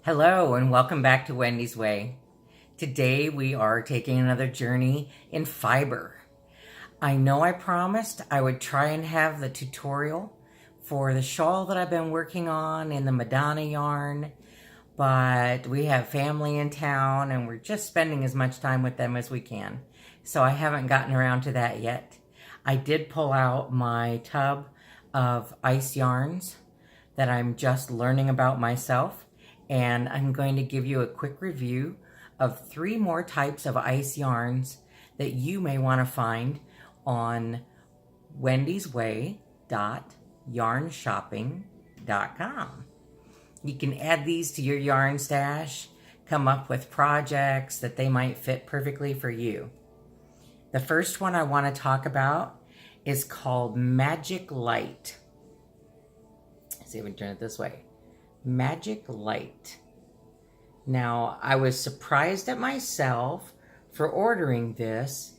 Hello and welcome back to Wendy's Way. Today we are taking another journey in fiber. I know I promised I would try and have the tutorial for the shawl that I've been working on in the Madonna yarn, but we have family in town and we're just spending as much time with them as we can. So I haven't gotten around to that yet. I did pull out my tub of ice yarns that I'm just learning about myself, and I'm going to give you a quick review of 3 more types of ice yarns that you may want to find on wendysway.yarnshopping.com. You can add these to your yarn stash, come up with projects that they might fit perfectly for you. The first one I want to talk about is called Magic Light. Let's see if we can turn it this way. Magic Light. Now, I was surprised at myself for ordering this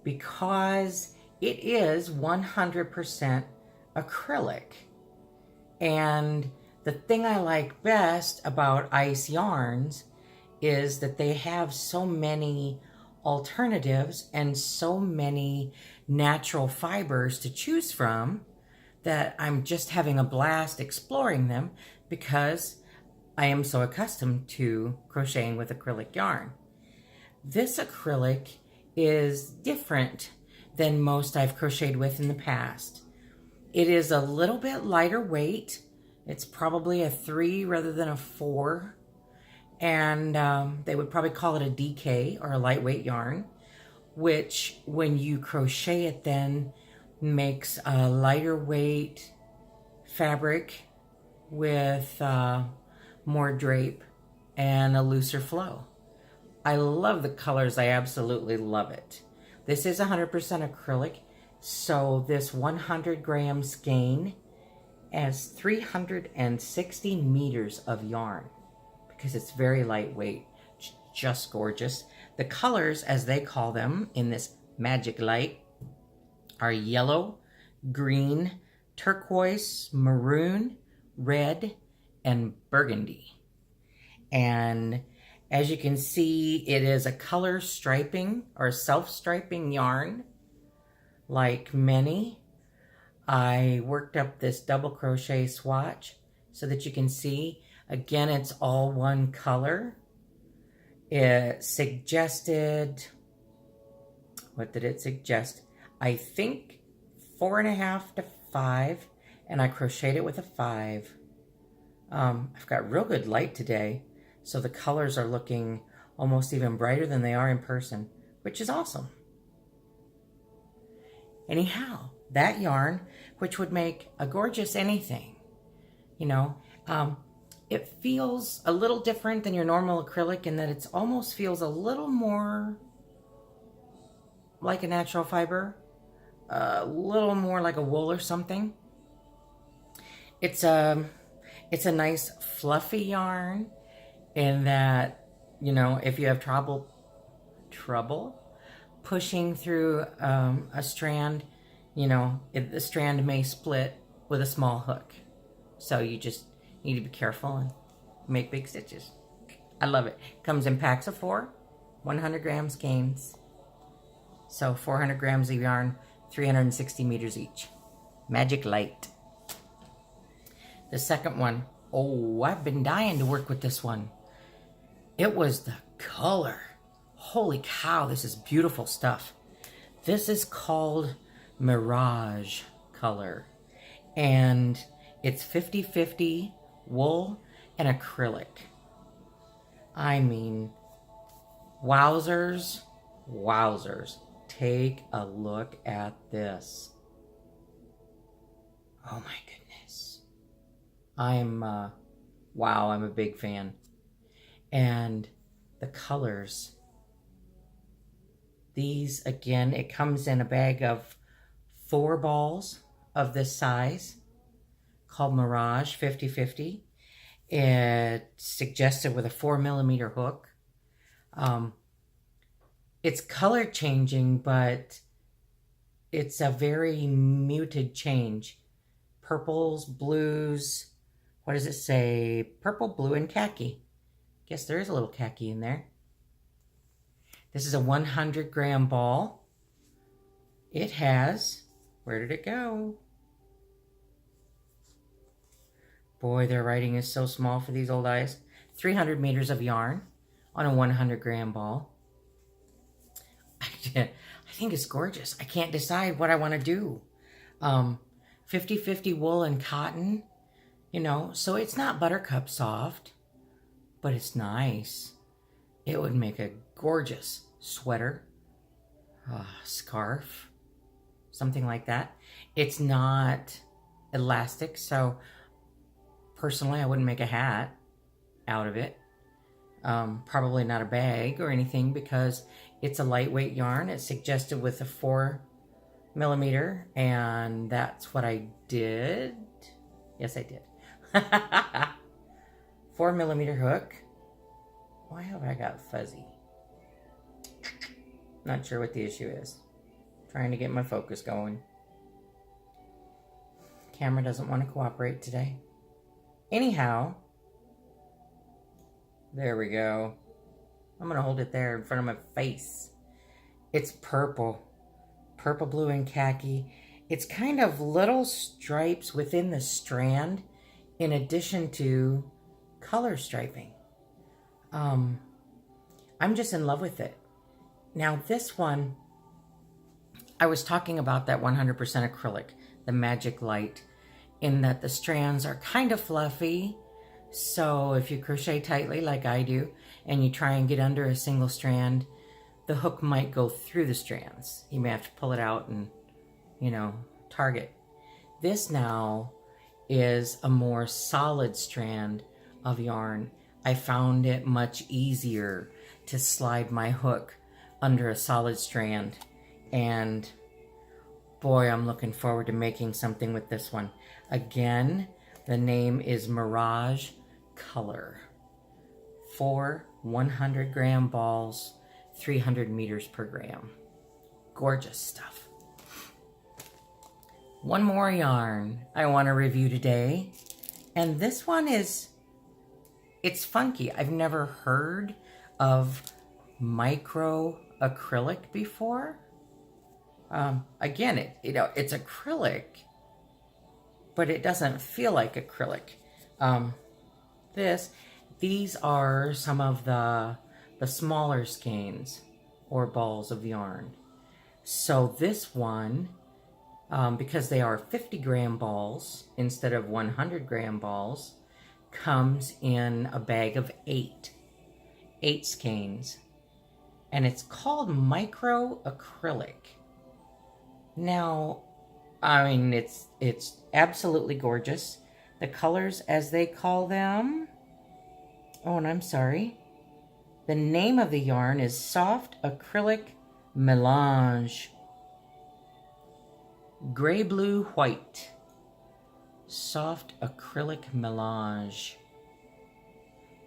because it is 100% acrylic. And the thing I like best about ice yarns is that they have so many alternatives and so many natural fibers to choose from that I'm just having a blast exploring them because I am so accustomed to crocheting with acrylic yarn. This acrylic is different than most I've crocheted with in the past. It is a little bit lighter weight. It's probably a 3 rather than a 4. And they would probably call it a DK or a lightweight yarn, which when you crochet it then makes a lighter weight fabric with more drape and a looser flow. I love the colors. I absolutely love it. This is 100% acrylic, so this 100 gram skein has 360 meters of yarn because it's very lightweight. It's just gorgeous. The colors, as they call them in this Magic Light, are yellow, green, turquoise, maroon, red, and burgundy. And as you can see, it is a color striping or self-striping yarn like many. I worked up this double crochet swatch so that you can see, again, it's all one color. It suggested, what did it suggest? I think 4.5 to 5, and I crocheted it with a 5. I've got real good light today, so the colors are looking almost even brighter than they are in person, which is awesome. Anyhow, that yarn, which would make a gorgeous anything, you know, it feels a little different than your normal acrylic in that it almost feels a little more like a natural fiber, a little more like a wool or something. It's a nice fluffy yarn in that, you know, if you have trouble pushing through a strand, you know, the strand may split with a small hook. So you just need to be careful and make big stitches. I love it. Comes in packs of 4, 100 gram skeins. So 400 grams of yarn, 360 meters each. Magic Light. The second one, oh, I've been dying to work with this one. It was the color. Holy cow, this is beautiful stuff. This is called Mirage Color. And it's 50-50 wool and acrylic. I mean, wowzers, wowzers. Take a look at this. Oh my goodness. Wow, I'm a big fan. And the colors. These, again, it comes in a bag of 4 balls of this size called Mirage 50-50. It's suggested with a 4mm hook. It's color changing, but it's a very muted change. Purples, blues, what does it say? Purple, blue, and khaki. Guess there is a little khaki in there. This is a 100-gram ball. It has, where did it go? Boy, their writing is so small for these old eyes. 300 meters of yarn on a 100-gram ball. I think it's gorgeous. I can't decide what I want to do. 50-50 wool and cotton, you know, so it's not buttercup soft, but it's nice. It would make a gorgeous sweater, scarf, something like that. It's not elastic, so personally I wouldn't make a hat out of it. Probably not a bag or anything because it's a lightweight yarn. It's suggested with a 4mm, and that's what I did. Yes, I did. 4mm hook. Why have I got fuzzy? Not sure what the issue is. Trying to get my focus going. Camera doesn't want to cooperate today. Anyhow, there we go. I'm going to hold it there in front of my face. It's purple. Purple, blue, and khaki. It's kind of little stripes within the strand in addition to color striping. I'm just in love with it. Now this one, I was talking about that 100% acrylic, the Magic Light, in that the strands are kind of fluffy. So if you crochet tightly like I do, and you try and get under a single strand, the hook might go through the strands. You may have to pull it out and, you know, target. This now is a more solid strand of yarn. I found it much easier to slide my hook under a solid strand. And boy, I'm looking forward to making something with this one. Again, the name is Mirage Color. 4 100-gram balls, 300 meters per gram. Gorgeous stuff. One more yarn I want to review today. And this one is, it's funky. I've never heard of micro acrylic before. Again, it's acrylic, but it doesn't feel like acrylic. These are some of the smaller skeins or balls of yarn. So this one, because they are 50-gram balls instead of 100-gram balls, comes in a bag of 8 skeins. And it's called micro acrylic. Now, I mean, it's absolutely gorgeous. The colors, as they call them, oh, and I'm sorry, the name of the yarn is Soft Acrylic Melange. Gray, blue, white. Soft Acrylic Melange.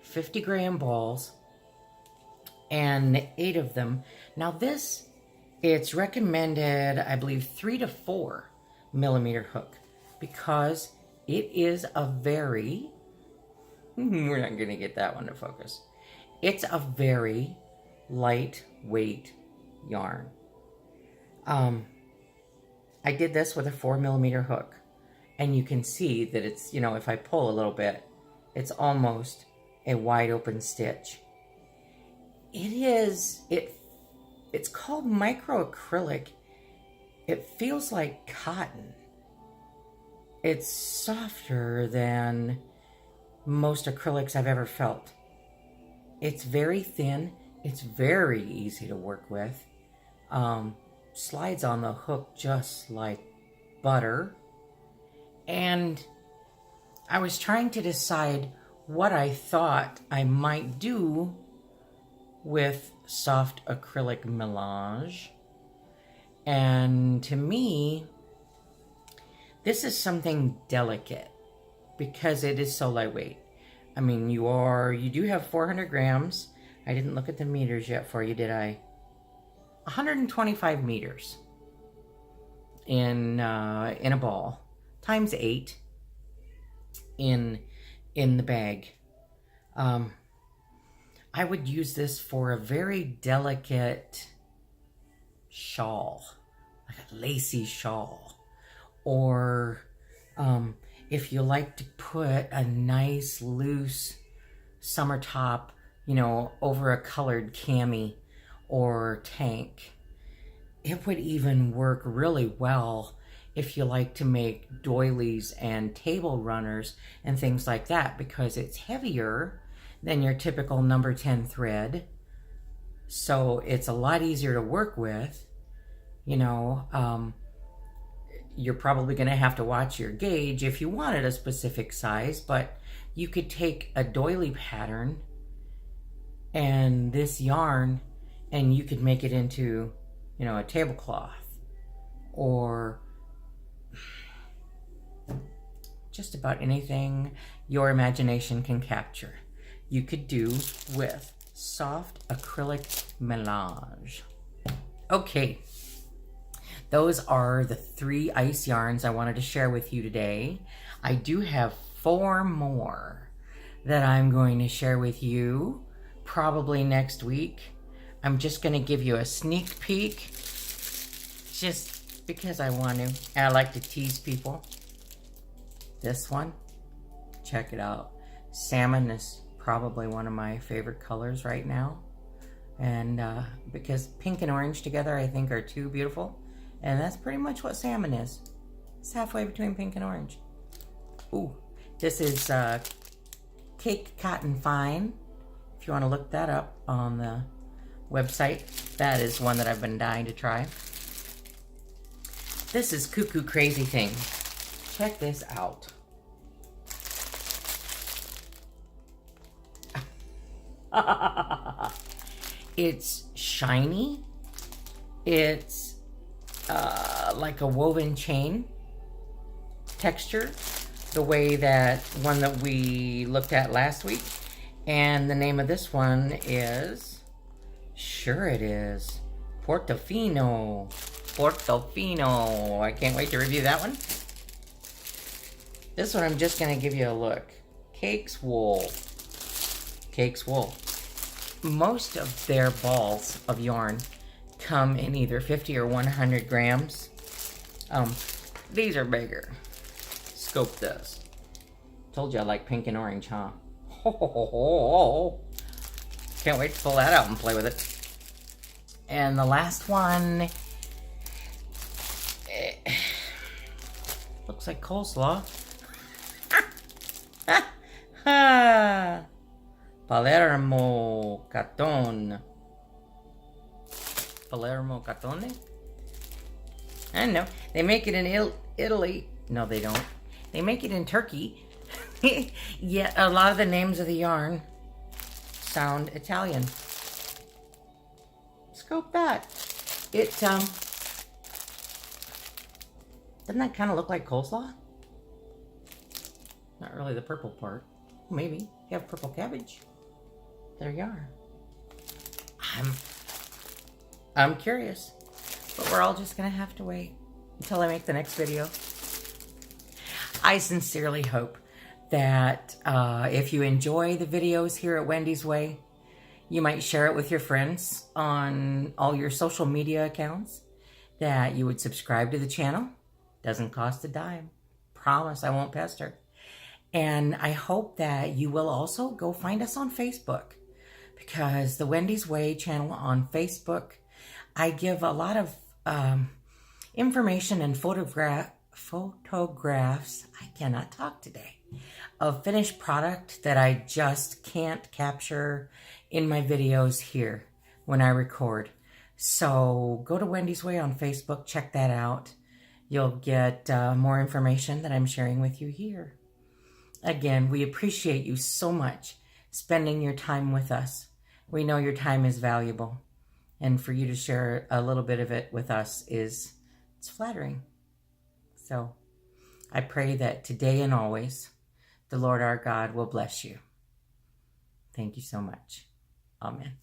50-gram balls, and 8 of them. Now this, it's recommended, I believe, 3 to 4 millimeter hook, because it is a very, we're not going to get that one to focus. It's a very lightweight yarn. I did this with a 4 millimeter hook, and you can see that it's, you know, if I pull a little bit, it's almost a wide open stitch. It's called micro acrylic. It feels like cotton. It's softer than most acrylics I've ever felt. It's very thin. It's very easy to work with. Slides on the hook just like butter. And I was trying to decide what I thought I might do with soft acrylic melange. And to me, this is something delicate because it is so lightweight. I mean, you do have 400 grams. I didn't look at the meters yet for you, did I? 125 meters in a ball, times 8 in the bag. I would use this for a very delicate shawl, like a lacy shawl. Or if you like to put a nice loose summer top, you know, over a colored cami or tank. It would even work really well if you like to make doilies and table runners and things like that, because it's heavier than your typical number 10 thread. So it's a lot easier to work with. You know, you're probably going to have to watch your gauge if you wanted a specific size, but you could take a doily pattern and this yarn and you could make it into, you know, a tablecloth or just about anything your imagination can capture. You could do with soft acrylic melange. Okay, those are the 3 ice yarns I wanted to share with you today. I do have 4 more that I'm going to share with you probably next week. I'm just going to give you a sneak peek just because I want to. And I like to tease people. This one, check it out. Salmon is probably one of my favorite colors right now. And because pink and orange together I think are too beautiful. And that's pretty much what salmon is. It's halfway between pink and orange. Ooh, this is Cake Cotton Fine. If you want to look that up on the website, that is one that I've been dying to try. This is Cuckoo Crazy Thing. Check this out. It's shiny. It's like a woven chain texture, the way that one that we looked at last week. And the name of this one is, sure it is, Portofino. Portofino. I can't wait to review that one. This one I'm just going to give you a look. Cakes Wool. Cakes Wool. Most of their balls of yarn come in either 50 or 100 grams. These are bigger. Scope this. Told you I like pink and orange, huh? Ho, ho, ho, ho. Can't wait to pull that out and play with it. And the last one, looks like coleslaw. Palermo Catone. Palermo Catone? I don't know. They make it in Italy. No, they don't. They make it in Turkey. Yet a lot of the names of the yarn sound Italian. Scope that. It, doesn't that kind of look like coleslaw? Not really the purple part. Maybe. You have purple cabbage. There you are. I'm curious. But we're all just going to have to wait until I make the next video. I sincerely hope that if you enjoy the videos here at Wendy's Way, you might share it with your friends on all your social media accounts, that you would subscribe to the channel. Doesn't cost a dime. Promise I won't pester. And I hope that you will also go find us on Facebook, because the Wendy's Way channel on Facebook, I give a lot of information and photographs, I cannot talk today, of finished product that I just can't capture in my videos here when I record. So go to Wendy's Way on Facebook, check that out. You'll get more information that I'm sharing with you here. Again, we appreciate you so much spending your time with us. We know your time is valuable, and for you to share a little bit of it with us it's flattering. So I pray that today and always the Lord our God will bless you. Thank you so much. Amen.